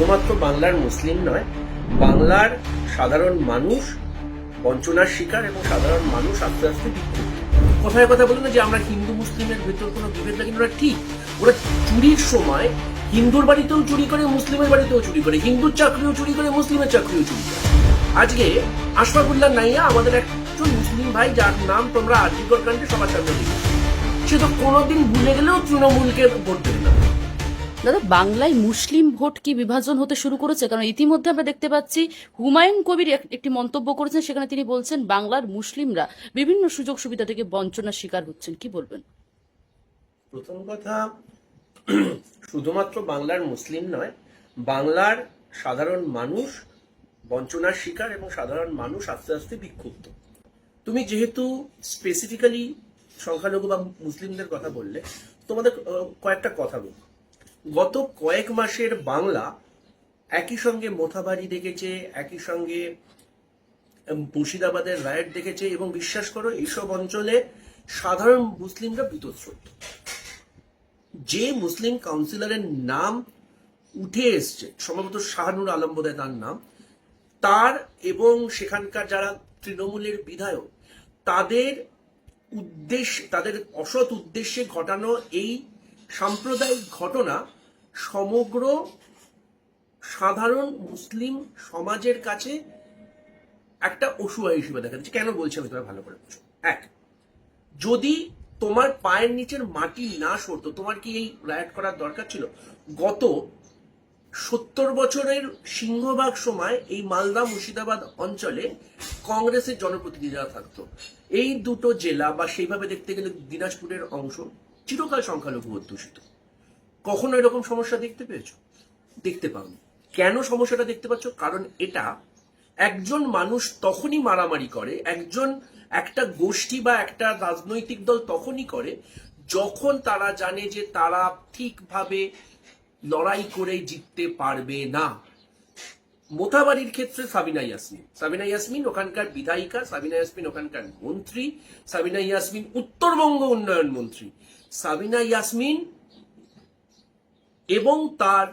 শুধুমাত্র বাংলার মুসলিম নয়, বাংলার সাধারণ মানুষ বঞ্চনার শিকার এবং সাধারণ মানুষ আস্তে আস্তে বিক্ষুব্ধ। কথায় কথা বলে না যে আমরা হিন্দু মুসলিমের ভেতর কোনো বিভেদ না, কিন্তু ওরা ঠিক, ওরা চুরির সময় হিন্দুর বাড়িতেও চুরি করে, মুসলিমের বাড়িতেও চুরি করে, হিন্দুর চাকরিও চুরি করে, মুসলিমের চাকরিও চুরি করে। আজকে আশফাকুল্লাহ নাইয়া আমাদের একজন মুসলিম ভাই, যার নাম তোমরা আরজিকর কাণ্ডে সবার সামনে দেখেছো, সে তো কোনোদিন ভুলে গেলেও তৃণমূলকে ভোট দেবে না। দাদা, বাংলায় মুসলিম ভোট কি বিভাজন হতে শুরু করেছে? কারণ ইতিমধ্যে আমরা দেখতে পাচ্ছি হুমায়ুন কবির একটি মন্তব্য করেছেন, সেখানে তিনি বলছেন বাংলার মুসলিমরা বিভিন্ন সুযোগ সুবিধা থেকে বঞ্চনার শিকার হচ্ছেন। কি বলবেন? প্রথম কথা, শুধুমাত্র বাংলার মুসলিম নয়, বাংলার সাধারণ মানুষ বঞ্চনার শিকার এবং সাধারণ মানুষ আস্তে আস্তে বিক্ষুব্ধ। তুমি যেহেতু স্পেসিফিক্যালি সংখ্যালঘু বা মুসলিমদের কথা বললে, তোমাদের কয়েকটা কথা বল। গত কয়েক মাসের বাংলা একই সঙ্গে মোথাবাড়ি দেখেছে, একই সঙ্গে মুর্শিদাবাদের রায়েট দেখেছে, এবং বিশ্বাস করো এইসব অঞ্চলে সাধারণ মুসলিমরা বীতশ্রদ্ধ। যে মুসলিম কাউন্সিলরের নাম উঠে এসছে, সম্ভবত শাহানুর আলম বোধহয় তার নাম, তার এবং সেখানকার যারা তৃণমূলের বিধায়ক, তাদের তাদের অসৎ উদ্দেশ্যে ঘটানো এই সাম্প্রদায়িক ঘটনা সমগ্র সাধারণ মুসলিম সমাজের কাছে একটা অসুয়া হিসেবে দেখা যাচ্ছে। কেন বলছি আমি, তোমার ভালো করে বুঝো। এক, যদি তোমার পায়ের নিচের মাটি না সরতো, তোমার কি এই রায়ট করার দরকার ছিল? গত 70 বছরের সিংহভাগ সময় এই মালদা মুর্শিদাবাদ অঞ্চলে কংগ্রেসের জনপ্রতিনিধিরা থাকতো। এই দুটো জেলা, বা সেইভাবে দেখতে গেলে দিনাজপুরের অংশ, চিরকাল সংখ্যালঘু অধ্যুষিত। কখনো এরকম সমস্যা দেখতে পেয়েছো? দেখতে পাওনি। কেন সমস্যাটা দেখতে পাচ্ছ? কারণ এটা একজন মানুষ তখনই মারামারি করে, একটা গোষ্ঠী বা একটা রাজনৈতিক দল তখনই করে যখন তারা জানে যে তারা ঠিকভাবে লড়াই করে জিততে পারবে না। মোথাবাড়ির ক্ষেত্রে সাবিনা ইয়াসমিন ওখানকার বিধায়িকা, সাবিনা ইয়াসমিন ওখানকার মন্ত্রী, সাবিনা ইয়াসমিন উত্তরবঙ্গ উন্নয়ন মন্ত্রী। সাবিনা ইয়াসমিন এবং তার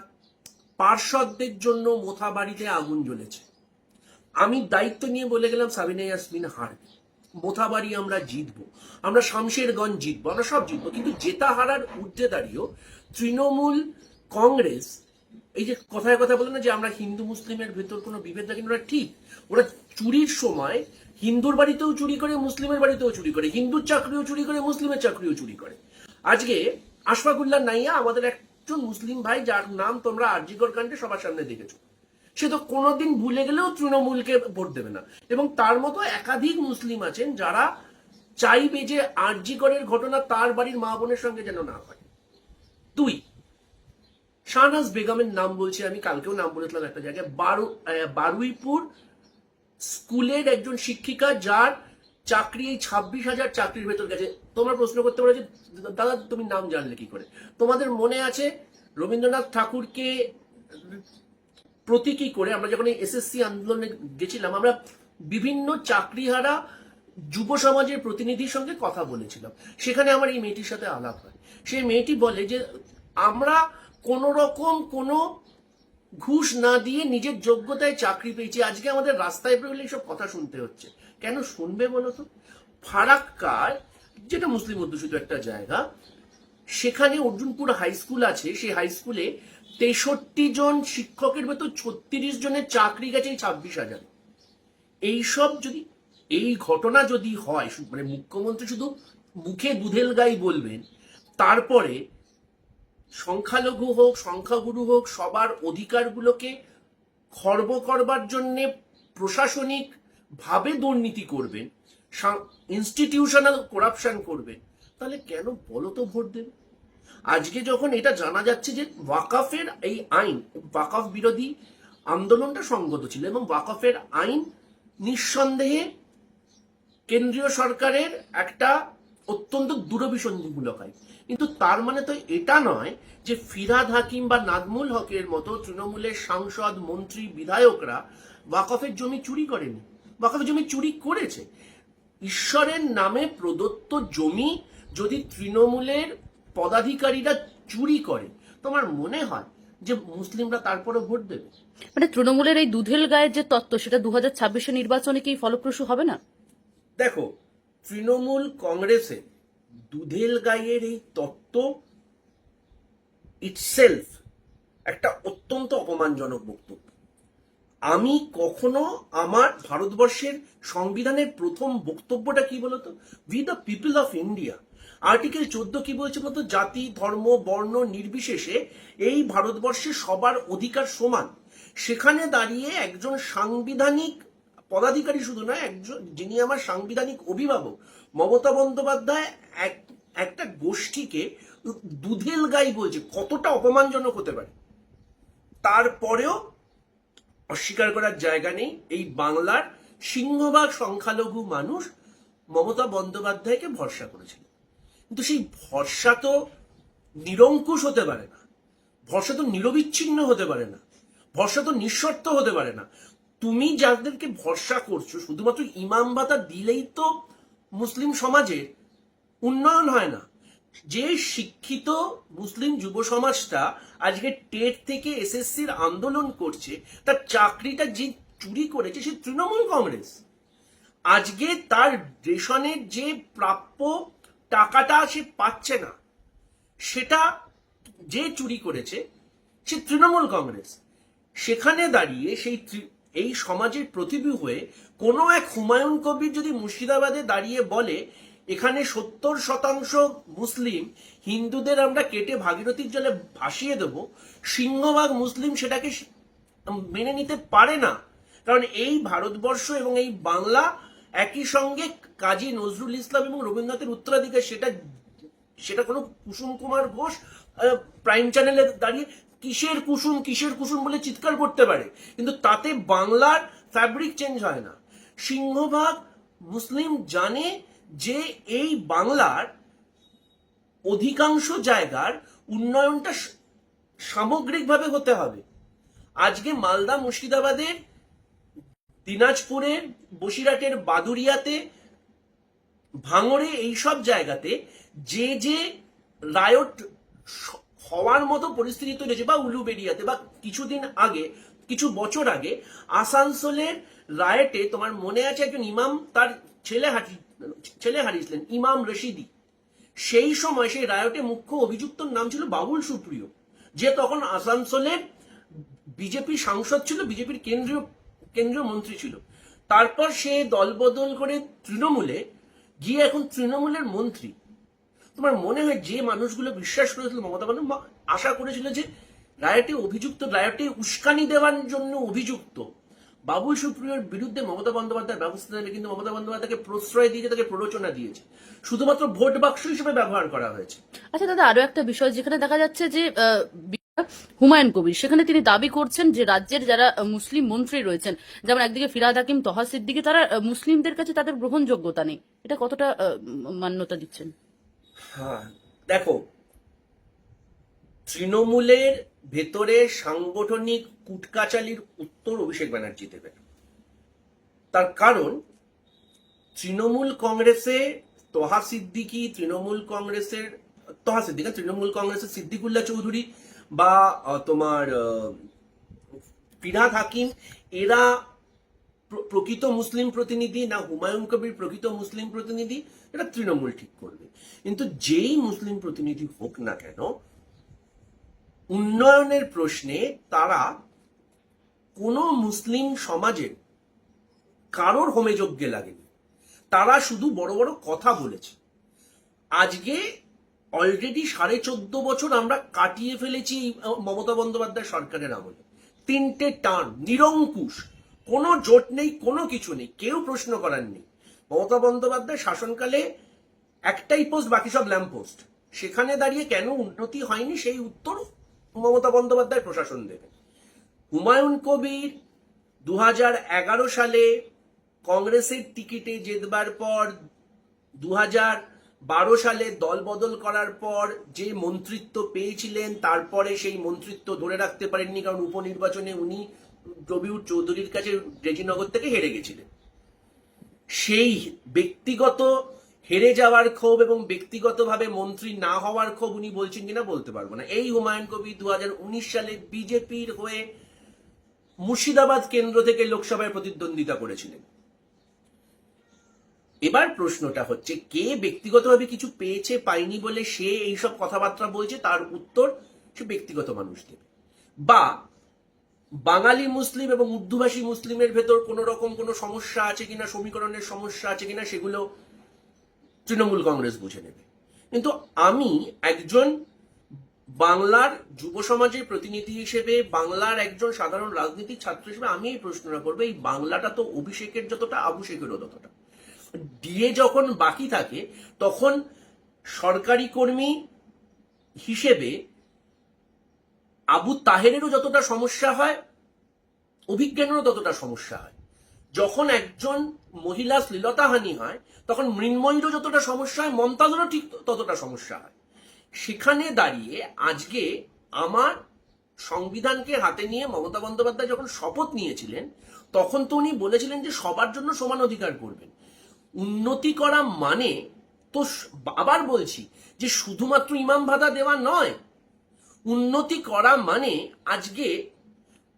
পার্ষদদের জন্য মোথাবাড়িতে আগুন জ্বলেছে। আমি দায়িত্ব নিয়ে বলে গেলাম সাবিনা ইয়াসমিন হারবে, মোথাবাড়ি আমরা জিতবো, আমরা শামশেরগঞ্জ জিতবো, আমরা সব জিতবো। কিন্তু জেতা হারার ঊর্ধ্বে দাঁড়িয়েও তৃণমূল কংগ্রেস, এই যে কথায় কথা বলে না যে আমরা হিন্দু মুসলিমের ভেতর কোনো বিভেদ না, কিন্তু ওরা ঠিক, ওরা চুরির সময় হিন্দুর বাড়িতেও চুরি করে, মুসলিমের বাড়িতেও চুরি করে, হিন্দুর চাকরিও চুরি করে, মুসলিমের চাকরিও চুরি করে। আজকে আশফাকুল্লাহ নাইয়া আমাদের একজন মুসলিম ভাই, যার নাম তোমরা আরজিকর কাণ্ডে সবার সামনে দেখেছো, সে তো কোনোদিন ভুলে গেলেও তৃণমূলকে ভোট দেবে না। এবং তার মতো একাধিক মুসলিম আছেন যারা চাইবে যে আরজিকরের ঘটনা তার বাড়ির মা বোনের সঙ্গে যেন না হয়। তুই শাহনাজ বেগমের নাম বলছি, আমি কালকেও নাম বলেছিলাম একটা জায়গায়, বারুইপুর স্কুলের একজন শিক্ষিকা, যার চাকরি এই 26,000 চাকরির ভেতর গেছে। তোমরা প্রশ্ন করতে পারো যে দাদা তুমি নাম জানলে কি করে? তোমাদের মনে আছে রবীন্দ্রনাথ ঠাকুরকে প্রতীকী করে আমরা যখন এসএসসি আন্দোলনে গেছিলাম, আমরা বিভিন্ন চাকরিহারা যুব সমাজের প্রতিনিধির সঙ্গে কথা বলেছিলাম। সেখানে আমার এই মেয়েটির সাথে আলাপ হয়। সেই মেয়েটি বলে যে আমরা কোনো রকম কোনো ঘুষ না দিয়ে নিজের যোগ্যতায় চাকরি পেয়েছি, আজকে আমাদের রাস্তায় বেরোলে এইসব কথা শুনতে হচ্ছে। কেন শুনবে বলো তো? ফারাক্কার, যেটা মুসলিম অধ্যুষিত একটা জায়গা, সেখানে অর্জুনপুর হাই স্কুল আছে। সেই হাই স্কুলে 63 জন শিক্ষকের ভেতর 36 জনের চাকরি গেছে এই 26,000। এইসব যদি, এই ঘটনা যদি হয়, মানে মুখ্যমন্ত্রী শুধু মুখে দুধেল গাই বলবেন, তারপরে সংখ্যালঘু হোক সংখ্যাগুরু হোক সবার অধিকারগুলোকে খর্ব করবার জন্যে প্রশাসনিক ভাবে দুর্নীতি করবেন, ইনস্টিটিউশনাল করাপশন করবেন, তাহলে কেন বলো তো ভোট দেবে? আজকে যখন এটা জানা যাচ্ছে যে ওয়াকফের এই আইন, ওয়াকফ বিরোধী আন্দোলনটা সংগত ছিল, এবং ওয়াকফের আইন নিঃসন্দেহে কেন্দ্রীয় সরকারের একটা অত্যন্ত দূরভিসন্ধিমূলক আইন, কিন্তু তার মানে তো এটা নয় যে ফিরহাদ হাকিম বা নাজমুল হকের মতো তৃণমূলের সাংসদ, মন্ত্রী, বিধায়করা ওয়াকফের জমি চুরি করেনি। ওয়াকফের জমি চুরি করেছে। ঈশ্বরের নামে প্রদত্ত জমি যদি তৃণমূলের পদাধিকারীরা চুরি করে, তোমার মনে হয় যে মুসলিমরা তারপরে ভোট দেবে? মানে তৃণমূলের এই দুধেল গায়ের যে তত্ত্ব সেটা 2026 নির্বাচনে কি ফলপ্রসূ হবে না? দেখো, তৃণমূল কংগ্রেসের দুধেল গাইয়ের এই তত্ত্ব ইটসেলফ একটা অত্যন্ত অপমানজনক বক্তব্য। আমি কখনো আমার ভারতবর্ষের সংবিধানের প্রথম বক্তব্যটা কি বলতো, we the people of India, article 14 কি বলছে বলতো, জাতি ধর্ম বর্ণ নির্বিশেষে এই ভারতবর্ষে সবার অধিকার সমান। সেখানে দাঁড়িয়ে একজন সাংবিধানিক পদাধিকারী শুধু নয়, একজন যিনি আমার সাংবিধানিক অভিভাবক মমতা বন্দ্যোপাধ্যায় একটা গোষ্ঠীকে দুধেল গাই বলছে, কতটা অপমানজনক হতে পারে। তারপরেও অস্বীকার করার জায়গা নেই, এই বাংলার সিংহভাগ সংখ্যালঘু মানুষ মমতা বন্দ্যোপাধ্যায়কে ভরসা করেছিল। কিন্তু সেই ভরসা তো নিরঙ্কুশ হতে পারে না, ভরসা তো নিরবিচ্ছিন্ন হতে পারে না, ভরসা তো নিঃশর্ত হতে পারে না। তুমি যাদেরকে ভরসা করছো শুধুমাত্র ইমাম ভাতা দিলেই তো মুসলিম সমাজের উন্নয়ন হয় না। যে শিক্ষিত মুসলিম যুব সমাজটা আজকে টেট থেকে এসএসসির আন্দোলন করছে, তার চাকরিটা যে চুরি করেছে সে তৃণমূল কংগ্রেস। আজকে তার রেশনের যে প্রাপ্য টাকাটা সে পাচ্ছে না, সেটা যে চুরি করেছে সে তৃণমূল কংগ্রেস। সেখানে দাঁড়িয়ে এই সমাজের প্রতিবিম্ব হয়ে কোনো এক হুমায়ুন কবির যদি মুর্শিদাবাদে দাঁড়িয়ে বলে এখানে 70% মুসলিম, হিন্দুদের আমরা কেটে ভাগীরথীর জলে ভাসিয়ে দেব, সিংহভাগ মুসলিম সেটাকে মেনে নিতে পারে না। কারণ এই ভারতবর্ষ এবং এই বাংলা একই সঙ্গে কাজী নজরুল ইসলাম এবং রবীন্দ্রনাথের উত্তরাধিকার। সেটা কোনো কুসুম কুমার ঘোষ প্রাইম চ্যানেলে দাঁড়িয়ে কিসের কুসুম বলে চিৎকার করতে পারে, কিন্তু তাতে বাংলার ফ্যাব্রিক চেঞ্জ হয় না। সিংহভাগ মুসলিম জানে যে এই বাংলার অধিকাংশ জায়গার উন্নয়নটা সামগ্রিকভাবে হতে হবে। আজকে মালদা, মুর্শিদাবাদের, দিনাজপুরের, বসিরহাটের বাদুরিয়াতে, ভাঙড়ে, এইসব জায়গাতে যে রায়ট হওয়ার মতো পরিস্থিতি তৈরি হয়েছে, বা উলুবেড়িয়াতে, বা কিছু বছর আগে আসানসোলের রায়টে তোমার মনে আছে একজন ইমাম তার ছেলে হারিয়েছিলেন, ইমাম রশিদি। সেই সময় সেই রায়টে মুখ্য অভিযুক্তর নাম ছিল বাবুল সুপ্রিয়, যে তখন আসানসোলের বিজেপি সাংসদ ছিল, বিজেপির কেন্দ্রীয় মন্ত্রী ছিল। তারপর সে দলবদল করে তৃণমূলে গিয়ে এখন তৃণমূলের মন্ত্রী। তোমার মনে হয় যে মানুষগুলো বিশ্বাস করেছিল মমতা বন্দ্যোপাধ্যায়, আশা করেছিল যে রায়টে উস্কানি দেওয়ার জন্য অভিযুক্ত বাবুল সুপ্রিয়র বিরুদ্ধে মমতা বন্দ্যোপাধ্যায় ব্যবস্থা নেবে, কিন্তু মমতা বন্দ্যোপাধ্যায়কে প্রশ্রয় দিয়েছে, তাকে প্ররোচনা দিয়েছে, শুধুমাত্র ভোট বাক্স হিসেবে ব্যবহার করা হয়েছে। আচ্ছা দাদা, আরো একটা বিষয় যেখানে দেখা যাচ্ছে যে হুমায়ুন কবির, সেখানে তিনি দাবি করছেন যে রাজ্যের যারা মুসলিম মন্ত্রী রয়েছেন, যেমন একদিকে ফিরহাদ হাকিম, তহা সিদ্দিকী, তারা মুসলিমদের কাছে তাদের গ্রহণযোগ্যতা নেই। এটা কতটা মান্যতা দিচ্ছেন? হ্যাঁ, দেখো, তৃণমূলের ভেতরে সাংগঠনিক কুটকাচালির উত্তর অভিষেক ব্যানার্জি দেবেন। তার কারণ তৃণমূল কংগ্রেসে তহা সিদ্দিকী, তৃণমূল কংগ্রেসের সিদ্দিকুল্লাহ চৌধুরী, বা তোমার ফিরহাদ হাকিম, এরা প্রকৃত মুসলিম প্রতিনিধি না হুমায়ুন কবির প্রকৃত মুসলিম প্রতিনিধি, এটা তৃণমূল ঠিক করবে। কিন্তু যেই মুসলিম প্রতিনিধি হোক না কেন, উন্নয়নের প্রশ্নে তারা কোনো মুসলিম সমাজের কারোর হোমেযজ্ঞে লাগেনি, তারা শুধু বড় বড় কথা বলেছে। আজকে অলরেডি 14.5 বছর আমরা কাটিয়ে ফেলেছি মমতা বন্দ্যোপাধ্যায় সরকারের আমলে। 3টে টার্ম নিরঙ্কুশ, কোনো জোট নেই, কোনো কিছু নেই, কেউ প্রশ্ন করার নেই। মমতা বন্দ্যোপাধ্যায় শাসনকালে একটাই পোস্ট, বাকি সব ল্যাম্প পোস্ট। সেখানে দাঁড়িয়ে কেন উন্নতি হয়নি সেই উত্তর মমতা বন্দ্যোপাধ্যায় প্রশাসন দেবে। হুমায়ুন কবির 2011 সালে কংগ্রেসের টিকিটে জেতবার পর, 2012 সালে দল বদল করার পর যে মন্ত্রিত্ব পেয়েছিলেন, তারপরে সেই মন্ত্রিত্ব ধরে রাখতে পারেননি, কারণ উপনির্বাচনে উনি রবিউর চৌধুরীর কাছে রেজিনগর থেকে হেরে গেছিলেন। সেই ব্যক্তিগত হেরে যাওয়ার ক্ষোভ এবং ব্যক্তিগতভাবে মন্ত্রী না হওয়ার ক্ষোভ উনি বলছেন কিনা বলতে পারবো না। এই হুমায়ুন কবির 2019 সালে বিজেপির হয়ে মুর্শিদাবাদ কেন্দ্র থেকে লোকসভায় প্রতিদ্বন্দ্বিতা করেছিলেন। এবার প্রশ্নটা হচ্ছে, কে ব্যক্তিগতভাবে কিছু পেয়েছে পায়নি বলে সে এইসব কথাবার্তা বলছে, তার উত্তর সে ব্যক্তিগত মানুষ দেবে। বা বাঙালি মুসলিম এবং উর্দুভাষী মুসলিমের ভেতর কোন রকম কোনো সমস্যা আছে কিনা, সমীকরণের সমস্যা আছে কিনা, সেগুলো তৃণমূল কংগ্রেস বুঝে নেবে। কিন্তু আমি একজন বাংলার যুব সমাজের প্রতিনিধি হিসেবে, বাংলার একজন সাধারণ রাজনীতিক ছাত্র হিসেবে আমি এই প্রশ্নটা করবো, এই বাংলাটা তো অভিষেকের যতটা আবু শেখেরও ততটা। ডিএ যখন বাকি থাকে তখন সরকারি কর্মী হিসেবে আবু তাহেরেরও যতটা সমস্যা হয়, অভিজ্ঞানেরও ততটা সমস্যা হয়। যখন একজন মহিলা শ্লীলতাহানি হয় তখন মৃন্ময়ীরও যতটা সমস্যা হয়, মমতাজেরও ঠিক ততটা সমস্যা হয়। সেখানে দাঁড়িয়ে আজকে আমার সংবিধানকে হাতে নিয়ে মমতা বন্দ্যোপাধ্যায় যখন শপথ নিয়েছিলেন, তখন তো উনি বলেছিলেন যে সবার জন্য সমান অধিকার করবেন। উন্নতি করা মানে তো, আবার বলছি, যে শুধুমাত্র ইমাম ভাতা দেওয়া নয়। উন্নতি করা মানে আজকে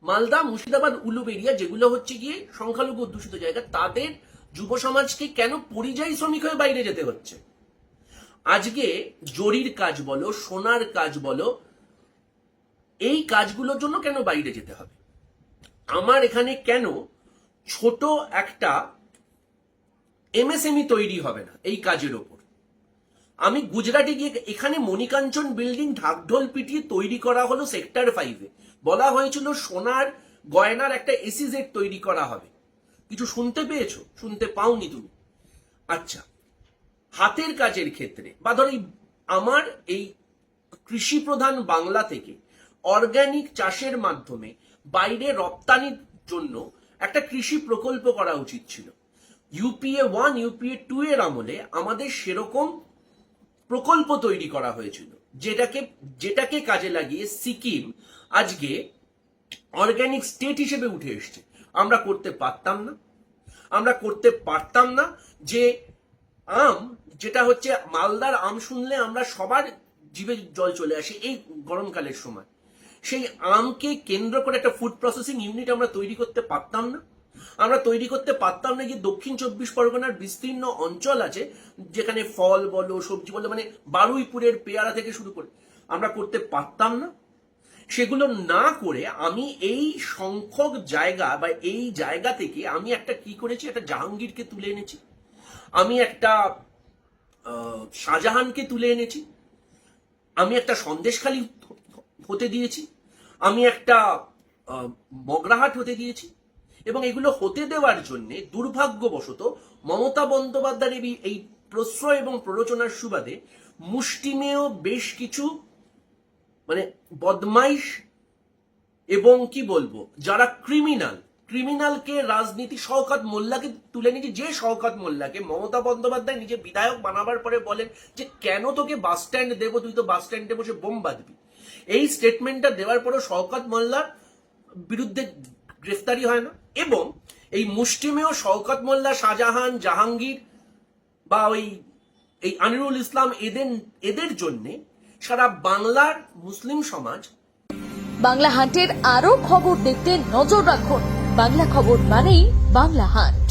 মালদা, মুর্শিদাবাদ, উলুবেড়িয়া, যেগুলো হচ্ছে গিয়ে সংখ্যালঘু অধ্যুষিত জায়গা, তাদের যুব সমাজকে কেন পরিযায়ী শ্রমিক হয়ে বাইরে যেতে হচ্ছে? আজকে জরির কাজ বলো, সোনার কাজ বলো, এই কাজগুলোর জন্য কেন বাইরে যেতে হবে? আমার এখানে কেন ছোট একটা এমএসএমই তৈরি হবে না এই কাজের ওপর? আমি গুজরাটে গিয়ে, এখানে মণিকাঞ্চন বিল্ডিং ঢাকঢোল পিটিয়ে তৈরি করা হলো সেক্টর 5-এ। বলা হয়েছিল সোনার গয়নার একটা এসিজেড তৈরি করা হবে। কিছু শুনতে পেয়েছো? শুনতে পাওনি তুমি। আচ্ছা, হাতের কাজের ক্ষেত্রে বা ধর আমার এই কৃষি প্রধান বাংলা থেকে অর্গানিক চাষের মাধ্যমে বাইরে রপ্তানির জন্য একটা কৃষি প্রকল্প করা উচিত ছিল। ইউপিএ 1, ইউপিএ 2 এর আমলে আমাদের সেরকম প্রকল্প তৈরি করা হয়েছিল, যেটাকে কাজে লাগিয়ে সিকিম আজকে অর্গানিক স্টেট হিসেবে উঠে এসছে। আমরা করতে পারতাম না যে আম, যেটা হচ্ছে মালদার আম শুনলে আমরা সবার জিভে জল চলে আসে এই গরমকালের সময়, সেই আমকে কেন্দ্র করে একটা ফুড প্রসেসিং ইউনিট আমরা তৈরি করতে পারতাম না। আমরা তৈরি করতে পারতাম না যে দক্ষিণ 24 পরগনার বিস্তীর্ণ অঞ্চল আছে, যেখানে ফল বলো, সবজি বলো, মানে বারুইপুরের পেয়ারা থেকে শুরু করে আমরা করতে পারতাম না। সেগুলো না করে আমি এই সংখ্যক জায়গা বা এই জায়গা থেকে আমি একটা কি করেছি, একটা জাহাঙ্গীরকে তুলে এনেছি, আমি একটা শাহজাহানকে তুলে এনেছি, আমি একটা সন্দেশখালী হতে দিয়েছি, আমি একটা মগরাহাট হতে দিয়েছি। এবং এগুলো হতে দেওয়ার জন্য দুর্ভাগ্যবশত মমতা বন্দ্যোপাধ্যায়ের এই প্রশ্রয় এবং প্ররোচনার সুবাদে মুষ্টিমেয় বেশ কিছু মানে বদমাইশ এবং কি বলবো, যারা ক্রিমিনালকে রাজনীতি, শওকত মোল্লাকে তুলে নিয়েছে, যে শওকত মোল্লাকে মমতা বন্দ্যোপাধ্যায় নিজে বিধায়ক বানাবার পরে বলেন যে কেন তোকে বাস স্ট্যান্ড দেবো, তুই তো বাস স্ট্যান্ডে বসে বোম বাঁধবি। এই স্টেটমেন্টটা দেওয়ার পরে শওকত মোল্লার বিরুদ্ধে গ্রেফতারি হয় না। এবং এই মুষ্টিমেয় শওকত মোল্লা, শাহজাহান, জাহাঙ্গীর বা এই আনিরুল ইসলাম, এদের জন্য সারা বাংলার মুসলিম সমাজ। বাংলা হান্টের আরো খবর দেখতে নজর রাখুন। বাংলা খবর মানেই বাংলা হান্ট।